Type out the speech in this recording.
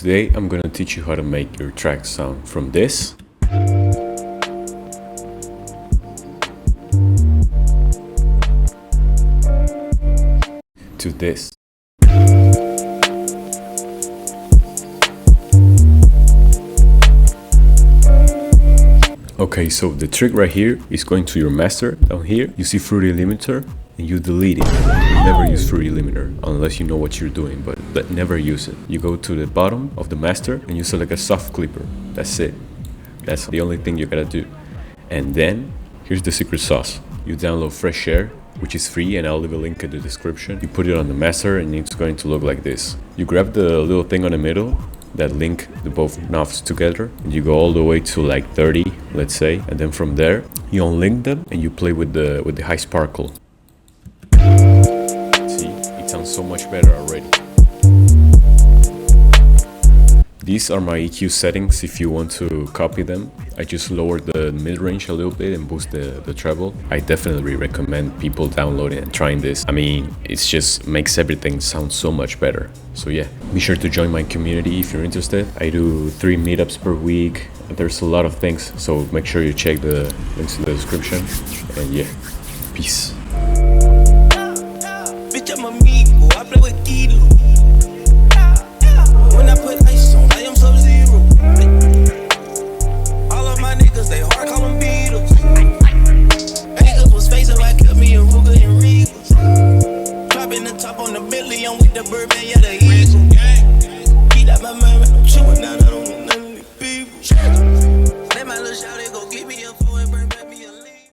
today I'm gonna teach you how to make your track sound from this to this. Okay, so the trick right here is going to your master. Down here you see Fruity Limiter and you delete it. You never use Fruity Limiter unless you know what you're doing, but never use it. You go to the bottom of the master and you select a soft clipper. That's it. That's the only thing you gotta do. And then here's the secret sauce. You download Fresh Air, which is free, and I'll leave a link in the description. You put it on the master and it's going to look like this. You grab the little thing on the middle that link the both knobs together, and you go all the way to like 30, let's say, and then from there you unlink them and you play with the high sparkle. See, it sounds so much better already. These are my EQ settings if you want to copy them. I just lowered the mid-range a little bit and boost the treble. I definitely recommend people downloading and trying this. I mean, it just makes everything sound so much better. So yeah, be sure to join my community if you're interested. I do 3 meetups per week. There's a lot of things, so make sure you check the links in the description. And yeah, peace. Bitch, I'm amigo, I play with Kilo. When I put ice on, I am Sub-Zero. All of my niggas, they hard, call them Beatles. Niggas was facing like me and Ruger and Regals. Dropping the top on the Bentley, I'm with the Bourbon, yeah.